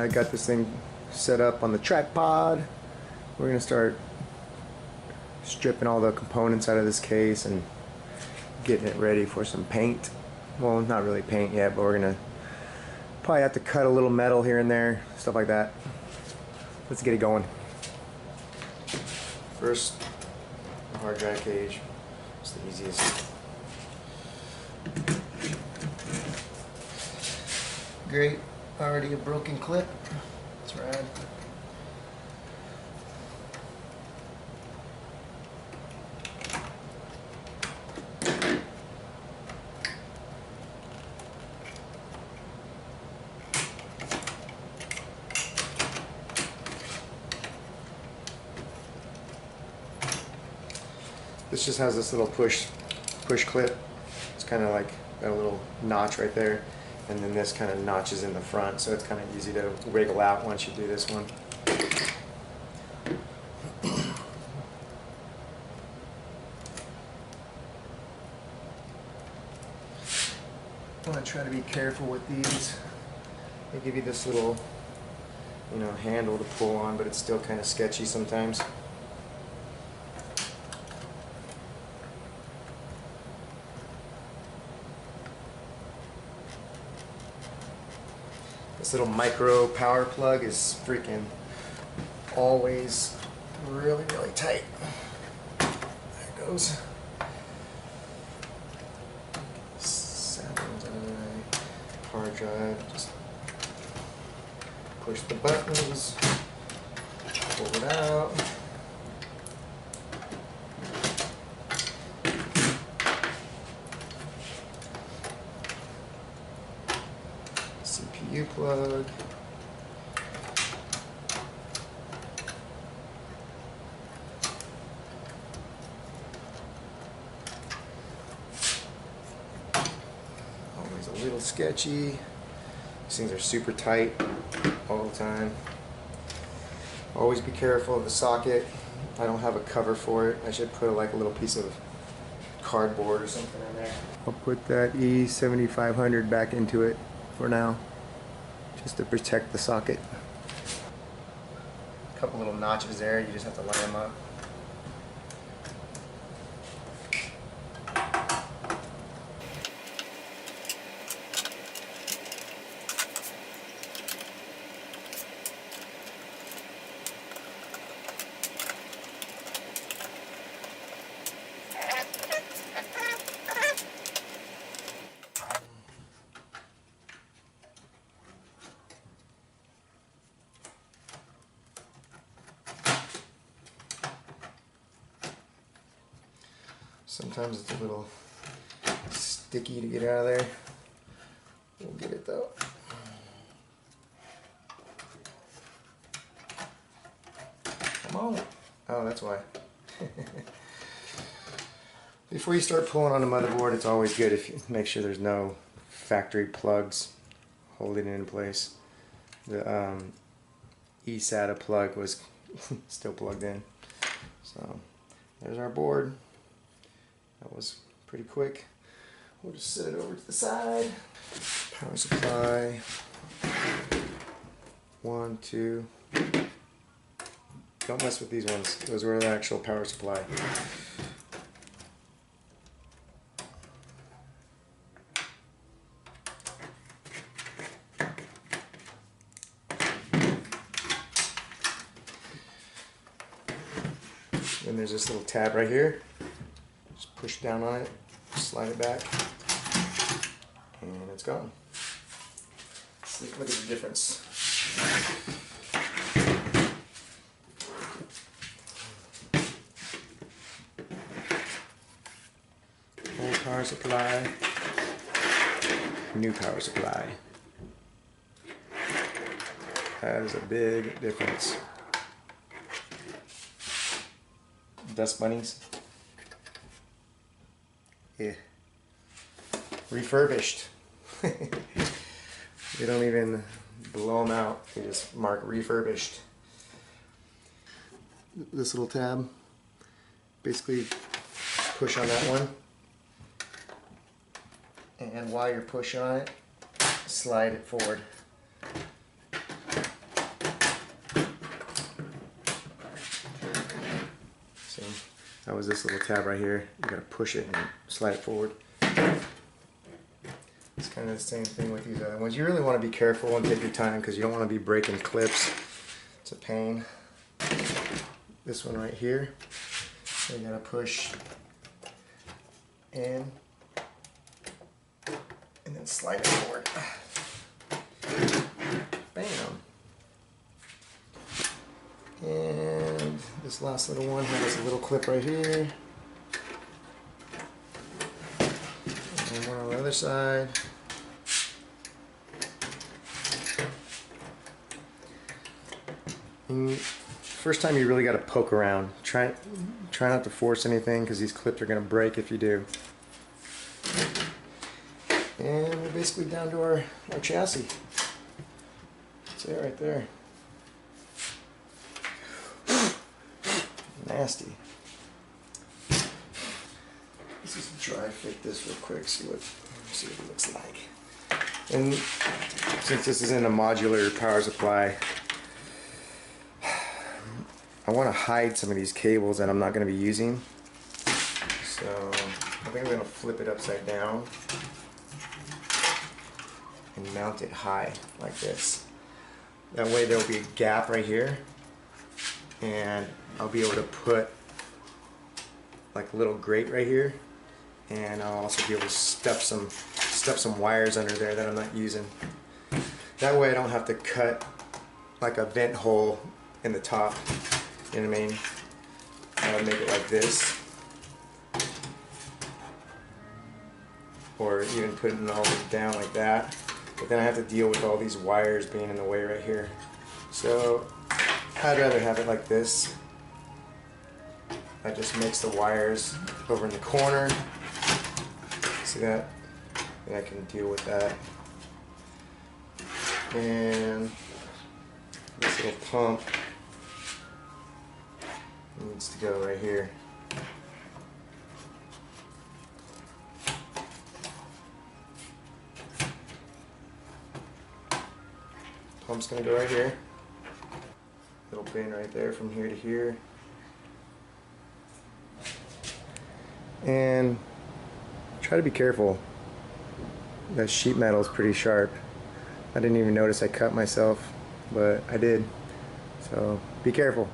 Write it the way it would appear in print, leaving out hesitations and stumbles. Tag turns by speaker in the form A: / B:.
A: I got this thing set up on the tripod. We're gonna start stripping all the components out of this case and getting it ready for some paint. Well, not really paint yet, but we're gonna probably have to cut a little metal here and there, stuff like that. Let's get it going. First, the hard drive cage. It's the easiest. Great, already a broken clip. That's rad. This just has this little push clip. It's kind of like got a little notch right there, and then this kind of notches in the front, so it's kind of easy to wiggle out once you do this one. I want to try to be careful with these. They give you this little, handle to pull on, but it's still kind of sketchy sometimes. This little micro power plug is freaking always really, really tight. There it goes. Hard drive, just push the buttons, pull it out. CPU plug. Always a little sketchy. These things are super tight all the time. Always be careful of the socket. I don't have a cover for it. I should put like a little piece of cardboard or something in there. I'll put that E7500 back into it for now, just to protect the socket. A couple little notches there, you just have to line them up. Sometimes it's a little sticky to get out of there. We'll get it though. Come on. Oh, that's why. Before you start pulling on the motherboard, it's always good if you make sure there's no factory plugs holding it in place. The eSATA plug was still plugged in. So there's our board. That was pretty quick. We'll just set it over to the side. Power supply. 1, 2. Don't mess with these ones. Those were the actual power supply. Then there's this little tab right here. Push down on it, slide it back, and it's gone. Look at the difference. Old power supply, new power supply. That is a big difference. Dust bunnies. Yeah. Refurbished. We don't even blow them out. We just mark refurbished. This little tab, basically push on that one. And while you're pushing on it, slide it forward. That was this little tab right here. You gotta push it and slide it forward. It's kind of the same thing with these other ones. You really want to be careful and take your time because you don't want to be breaking clips. It's a pain. This one right here, you gotta push in and then slide it forward. Bam. And this last little one has a little clip right here. And one on the other side. And first time you really got to poke around. Try not to force anything because these clips are going to break if you do. And we're basically down to our chassis. That's it right there. Nasty. Let's just dry fit this real quick, see what it looks like. And since this is in a modular power supply, I want to hide some of these cables that I'm not going to be using. So I think I'm going to flip it upside down and mount it high like this. That way there will be a gap right here, and I'll be able to put like a little grate right here, and I'll also be able to stuff some wires under there that I'm not using. That way I don't have to cut like a vent hole in the top. You know what I mean? I would make it like this, or even putting it all down like that. But then I have to deal with all these wires being in the way right here. So I'd rather have it like this. That just makes the wires over in the corner. See that? And I can deal with that. And this little pump needs to go right here. Pump's gonna go right here. Little pin right there from here to here. And try to be careful. That sheet metal is pretty sharp. I didn't even notice I cut myself, but I did. So be careful.